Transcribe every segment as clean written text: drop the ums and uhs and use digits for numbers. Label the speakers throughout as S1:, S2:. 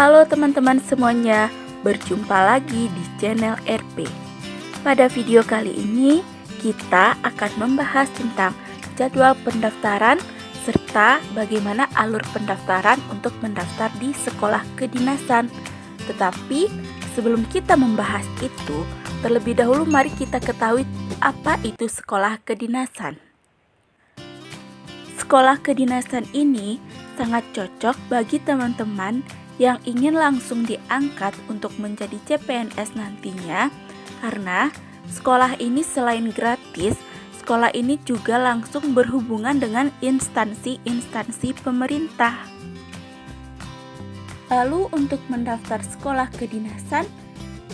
S1: Halo teman-teman semuanya, berjumpa lagi di channel RP. Pada video kali ini, kita akan membahas tentang jadwal pendaftaran serta bagaimana alur pendaftaran untuk mendaftar di sekolah kedinasan. Tetapi sebelum kita membahas itu, terlebih dahulu mari kita ketahui apa itu sekolah kedinasan. Sekolah kedinasan ini sangat cocok bagi teman-teman yang ingin langsung diangkat untuk menjadi CPNS nantinya, karena sekolah ini selain gratis, sekolah ini juga langsung berhubungan dengan instansi-instansi pemerintah. Lalu untuk mendaftar sekolah kedinasan,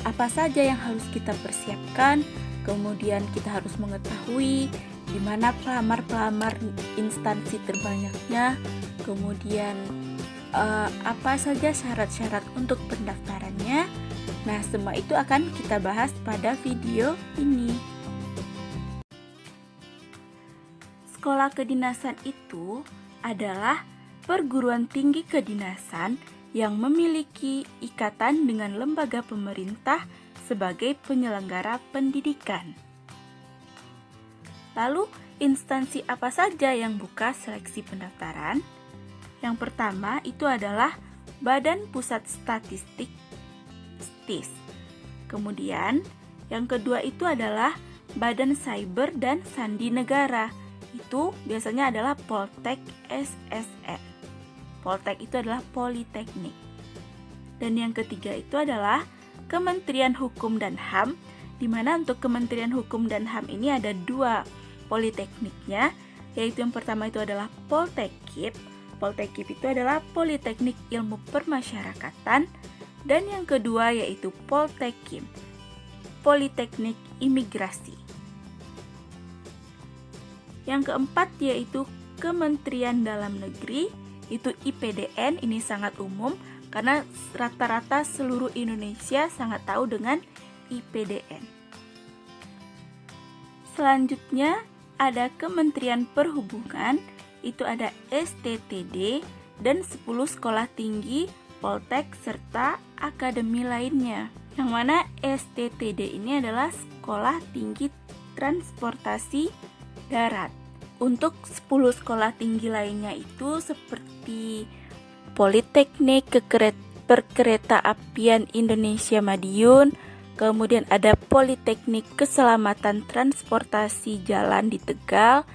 S1: apa saja yang harus kita persiapkan? Kemudian kita harus mengetahui di mana pelamar-pelamar instansi terbanyaknya, kemudian apa saja syarat-syarat untuk pendaftarannya. Nah, semua itu akan kita bahas pada video ini. Sekolah kedinasan itu adalah perguruan tinggi kedinasan yang memiliki ikatan dengan lembaga pemerintah sebagai penyelenggara pendidikan. Lalu, instansi apa saja yang buka seleksi pendaftaran? Yang pertama itu adalah Badan Pusat Statistik (STIS). Kemudian yang kedua itu adalah Badan Cyber dan Sandi Negara. Itu biasanya adalah Poltek SSN. Poltek itu adalah Politeknik. Dan yang ketiga itu adalah Kementerian Hukum dan HAM, di mana untuk Kementerian Hukum dan HAM ini ada dua politekniknya, yaitu yang pertama itu adalah Poltekip. Poltekip itu adalah Politeknik Ilmu Permasyarakatan, dan yang kedua yaitu Poltekim, Politeknik Imigrasi. Yang keempat yaitu Kementerian Dalam Negeri, itu IPDN. Ini sangat umum karena rata-rata seluruh Indonesia sangat tahu dengan IPDN. Selanjutnya ada Kementerian Perhubungan, itu ada STTD dan 10 sekolah tinggi, Poltek, serta akademi lainnya. Yang mana STTD ini adalah Sekolah Tinggi Transportasi Darat. Untuk 10 sekolah tinggi lainnya itu seperti Politeknik Perkeretaapian Indonesia Madiun, kemudian ada Politeknik Keselamatan Transportasi Jalan di Tegal,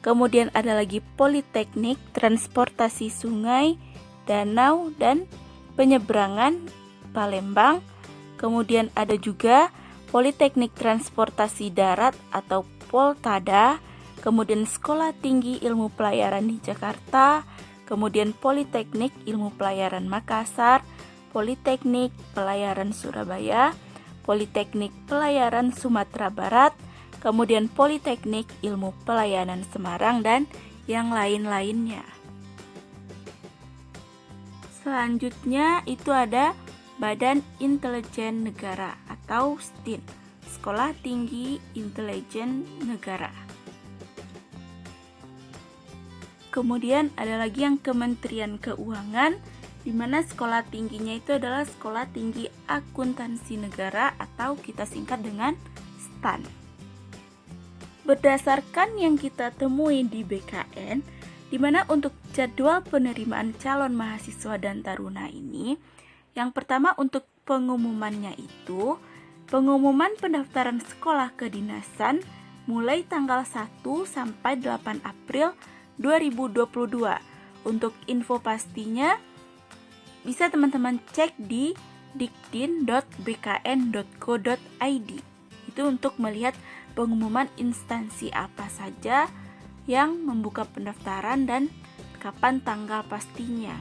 S1: kemudian ada lagi Politeknik Transportasi Sungai, Danau, dan Penyeberangan Palembang. Kemudian ada juga Politeknik Transportasi Darat atau Poltada, kemudian Sekolah Tinggi Ilmu Pelayaran di Jakarta, kemudian Politeknik Ilmu Pelayaran Makassar, Politeknik Pelayaran Surabaya, Politeknik Pelayaran Sumatera Barat, kemudian Politeknik Ilmu Pelayanan Semarang, dan yang lain-lainnya. Selanjutnya itu ada Badan Intelijen Negara atau STIN, Sekolah Tinggi Intelijen Negara. Kemudian ada lagi yang Kementerian Keuangan, di mana sekolah tingginya itu adalah Sekolah Tinggi Akuntansi Negara atau kita singkat dengan STAN. Berdasarkan yang kita temui di BKN, di mana untuk jadwal penerimaan calon mahasiswa dan taruna ini, yang pertama untuk pengumumannya itu, pengumuman pendaftaran sekolah kedinasan mulai tanggal 1 sampai 8 April 2022. Untuk info pastinya bisa teman-teman cek di dikdin.bkn.go.id. Itu untuk melihat pengumuman instansi apa saja yang membuka pendaftaran dan kapan tanggal pastinya.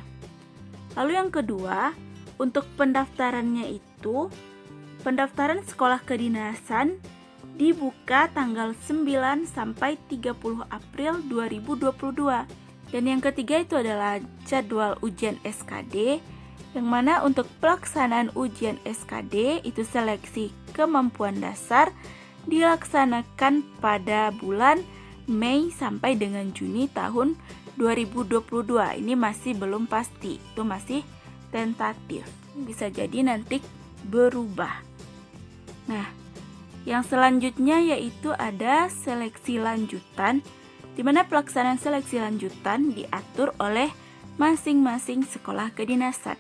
S1: Lalu yang kedua, untuk pendaftarannya itu, pendaftaran sekolah kedinasan dibuka tanggal 9 sampai 30 April 2022. Dan yang ketiga itu adalah jadwal ujian SKD, yang mana untuk pelaksanaan ujian SKD itu seleksi kemampuan dasar dilaksanakan pada bulan Mei sampai dengan Juni tahun 2022. Ini masih belum pasti, itu masih tentatif. Bisa jadi nanti berubah. Nah, yang selanjutnya yaitu ada seleksi lanjutan, di mana pelaksanaan seleksi lanjutan diatur oleh masing-masing sekolah kedinasan.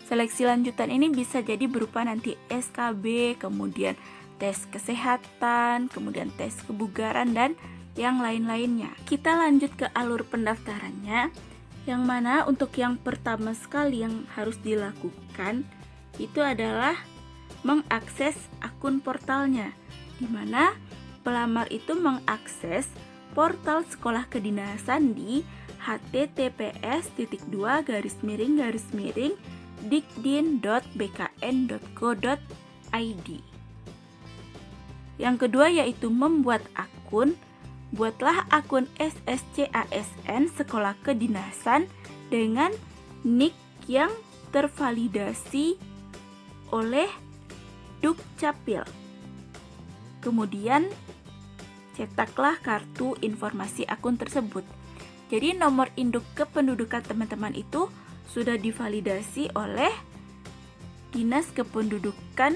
S1: Seleksi lanjutan ini bisa jadi berupa nanti SKB, kemudian tes kesehatan, kemudian tes kebugaran, dan yang lain-lainnya. Kita lanjut ke alur pendaftarannya, yang mana untuk yang pertama sekali yang harus dilakukan itu adalah mengakses akun portalnya, di mana pelamar itu mengakses portal sekolah kedinasan di https://dikdin.bkn.go.id. Yang kedua yaitu membuat akun. Buatlah akun SSCASN sekolah kedinasan dengan nik yang tervalidasi oleh Dukcapil. Kemudian cetaklah kartu informasi akun tersebut. Jadi nomor induk kependudukan teman-teman itu sudah divalidasi oleh Dinas Kependudukan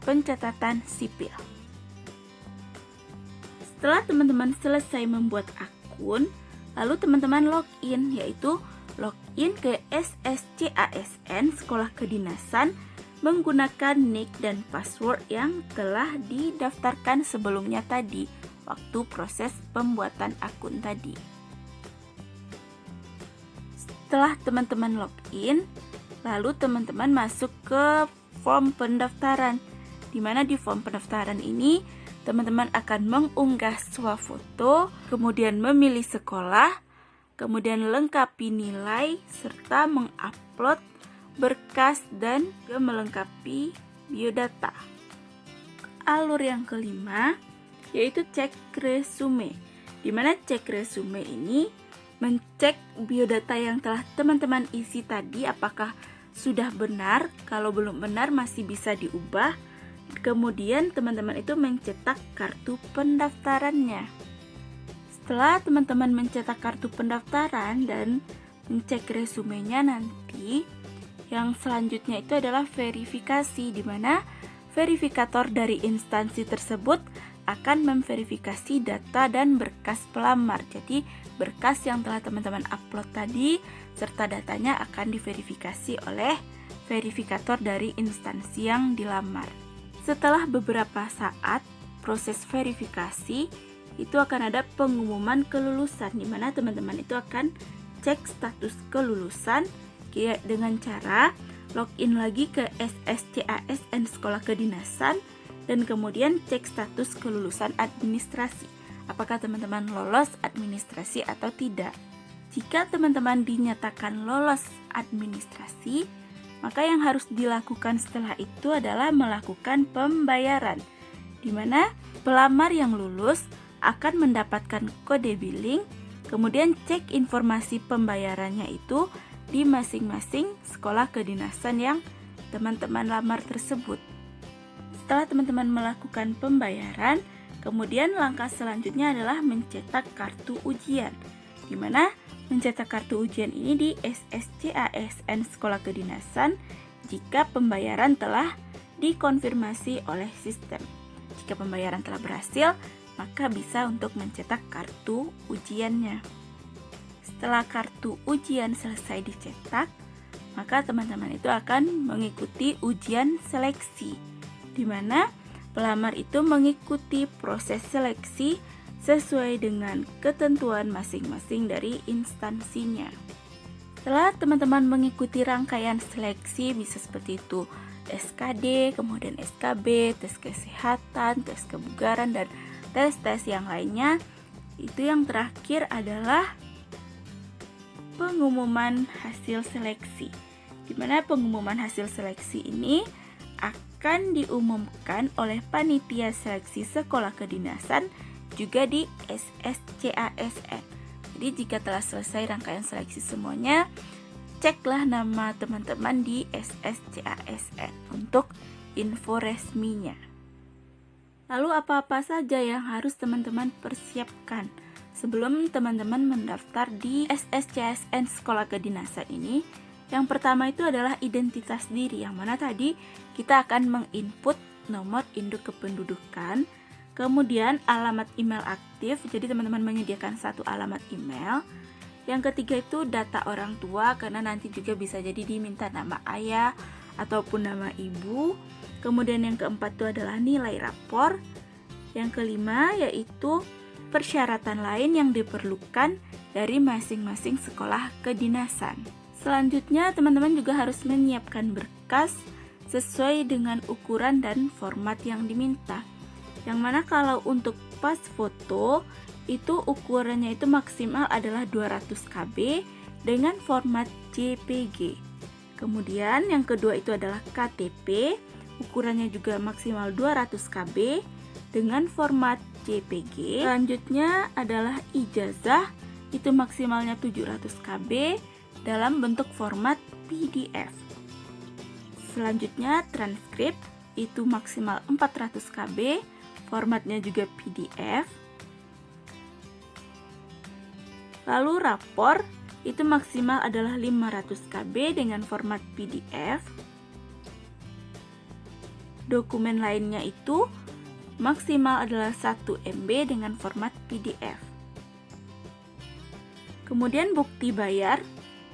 S1: Pencatatan Sipil. Setelah teman-teman selesai membuat akun, lalu teman-teman login, yaitu login ke SSCASN sekolah kedinasan menggunakan nick dan password yang telah didaftarkan sebelumnya tadi waktu proses pembuatan akun tadi. Setelah teman-teman login, lalu teman-teman masuk ke form pendaftaran, di mana di form pendaftaran ini teman-teman akan mengunggah swafoto, kemudian memilih sekolah, kemudian lengkapi nilai, serta mengupload berkas dan juga melengkapi biodata. Alur yang kelima yaitu cek resume, di mana cek resume ini mencek biodata yang telah teman-teman isi tadi apakah sudah benar. Kalau belum benar masih bisa diubah. Kemudian teman-teman itu mencetak kartu pendaftarannya. Setelah teman-teman mencetak kartu pendaftaran dan mencek resumenya, nanti yang selanjutnya itu adalah verifikasi, di mana verifikator dari instansi tersebut akan memverifikasi data dan berkas pelamar. Jadi berkas yang telah teman-teman upload tadi serta datanya akan diverifikasi oleh verifikator dari instansi yang dilamar. Setelah beberapa saat proses verifikasi, itu akan ada pengumuman kelulusan, di mana teman-teman itu akan cek status kelulusan dengan cara login lagi ke SSCASN sekolah kedinasan dan kemudian cek status kelulusan administrasi. Apakah teman-teman lolos administrasi atau tidak? Jika teman-teman dinyatakan lolos administrasi, maka yang harus dilakukan setelah itu adalah melakukan pembayaran, di mana pelamar yang lulus akan mendapatkan kode billing, kemudian cek informasi pembayarannya itu di masing-masing sekolah kedinasan yang teman-teman lamar tersebut. Setelah teman-teman melakukan pembayaran, kemudian langkah selanjutnya adalah mencetak kartu ujian, di mana mencetak kartu ujian ini di SSCASN sekolah kedinasan jika pembayaran telah dikonfirmasi oleh sistem. Jika pembayaran telah berhasil, maka bisa untuk mencetak kartu ujiannya. Setelah kartu ujian selesai dicetak, maka teman-teman itu akan mengikuti ujian seleksi, di mana pelamar itu mengikuti proses seleksi sesuai dengan ketentuan masing-masing dari instansinya. Setelah teman-teman mengikuti rangkaian seleksi, bisa seperti itu SKD, kemudian SKB, tes kesehatan, tes kebugaran, dan tes-tes yang lainnya. Itu yang terakhir adalah pengumuman hasil seleksi, di mana pengumuman hasil seleksi ini akan diumumkan oleh panitia seleksi sekolah kedinasan juga di SSCASN. Jadi jika telah selesai rangkaian seleksi semuanya, ceklah nama teman-teman di SSCASN untuk info resminya. Lalu apa-apa saja yang harus teman-teman persiapkan sebelum teman-teman mendaftar di SSCASN sekolah kedinasan ini? Yang pertama itu adalah identitas diri, yang mana tadi kita akan menginput nomor induk kependudukan, kemudian alamat email aktif, jadi teman-teman menyediakan satu alamat email. Yang ketiga itu data orang tua, karena nanti juga bisa jadi diminta nama ayah ataupun nama ibu. Kemudian yang keempat itu adalah nilai rapor. Yang kelima yaitu persyaratan lain yang diperlukan dari masing-masing sekolah kedinasan. Selanjutnya teman-teman juga harus menyiapkan berkas sesuai dengan ukuran dan format yang diminta. Yang mana kalau untuk pas foto itu ukurannya itu maksimal adalah 200 KB dengan format JPG. Kemudian yang kedua itu adalah KTP, ukurannya juga maksimal 200 KB dengan format JPG. Selanjutnya adalah ijazah, itu maksimalnya 700 KB dalam bentuk format PDF. Selanjutnya transkrip, itu maksimal 400 KB, formatnya juga PDF. Lalu rapor, itu maksimal adalah 500 KB dengan format PDF. Dokumen lainnya itu maksimal adalah 1 MB dengan format PDF. Kemudian bukti bayar,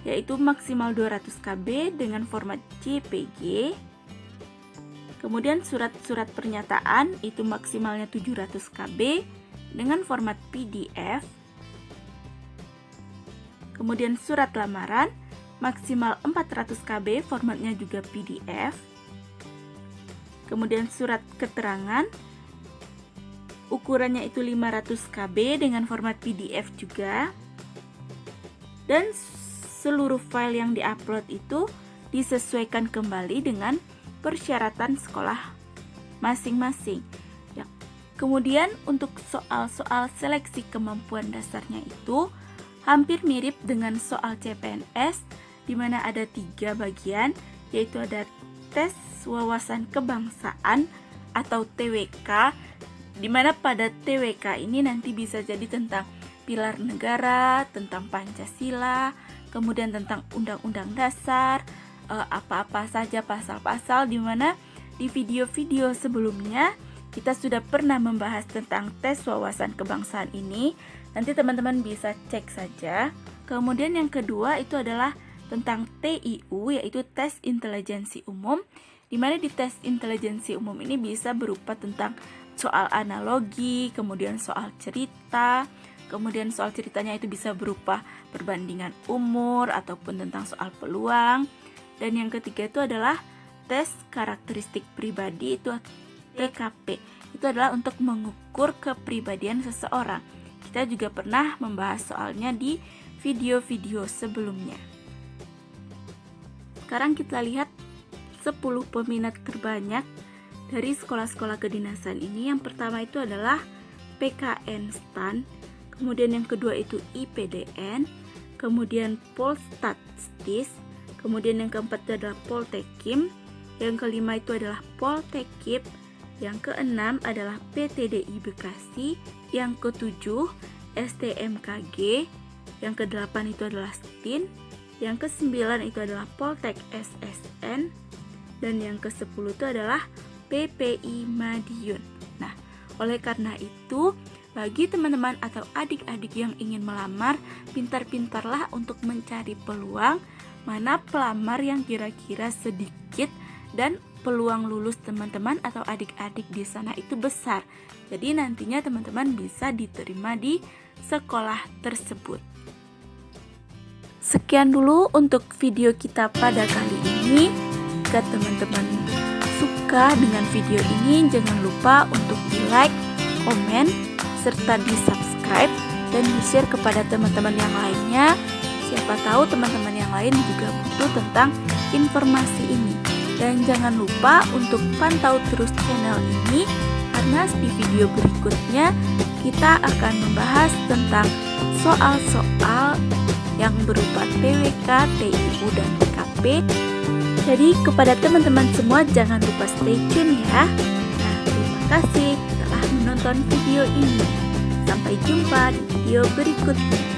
S1: yaitu maksimal 200 KB dengan format JPG. Kemudian surat-surat pernyataan, itu maksimalnya 700 KB dengan format PDF. Kemudian surat lamaran, maksimal 400 KB, formatnya juga PDF. Kemudian surat keterangan, ukurannya itu 500 KB dengan format PDF juga. Dan seluruh file yang diupload itu disesuaikan kembali dengan persyaratan sekolah masing-masing. Ya. Kemudian untuk soal-soal seleksi kemampuan dasarnya itu hampir mirip dengan soal CPNS, di mana ada 3 bagian, yaitu ada tes wawasan kebangsaan atau TWK, di mana pada TWK ini nanti bisa jadi tentang pilar negara, tentang Pancasila, kemudian tentang undang-undang dasar, apa-apa saja pasal-pasal, di mana di video-video sebelumnya kita sudah pernah membahas tentang tes wawasan kebangsaan ini. Nanti teman-teman bisa cek saja. Kemudian yang kedua itu adalah tentang TIU, yaitu tes intelijensi umum, di mana di tes intelijensi umum ini bisa berupa tentang soal analogi, kemudian soal cerita, kemudian soal ceritanya itu bisa berupa perbandingan umur ataupun tentang soal peluang. Dan yang ketiga itu adalah tes karakteristik pribadi, itu TKP. Itu adalah untuk mengukur kepribadian seseorang. Kita juga pernah membahas soalnya di video-video sebelumnya. Sekarang kita lihat 10 peminat terbanyak dari sekolah-sekolah kedinasan ini. Yang pertama itu adalah PKN STAN, kemudian yang kedua itu IPDN, kemudian Polstatistis, kemudian yang keempat itu adalah Poltekim, yang kelima itu adalah Poltekip, yang keenam adalah PTDI Bekasi, yang ketujuh STMKG, yang kedelapan itu adalah STIN, yang kesembilan itu adalah Poltek SSN, dan yang ke-10 itu adalah PPI Madiun. Nah, oleh karena itu, bagi teman-teman atau adik-adik yang ingin melamar, pintar-pintarlah untuk mencari peluang mana pelamar yang kira-kira sedikit dan peluang lulus teman-teman atau adik-adik di sana itu besar. Jadi nantinya teman-teman bisa diterima di sekolah tersebut. Sekian dulu untuk video kita pada kali ini. Jika teman-teman suka dengan video ini, jangan lupa untuk di-like, komen, serta di-subscribe dan di-share kepada teman-teman yang lainnya. Siapa tahu teman-teman yang lain juga butuh tentang informasi ini. Dan jangan lupa untuk pantau terus channel ini, karena di video berikutnya kita akan membahas tentang soal-soal yang berupa TWK, TIU, dan TKP. Jadi kepada teman-teman semua jangan lupa stay tune ya. Nah, terima kasih telah menonton video ini. Sampai jumpa di video berikutnya.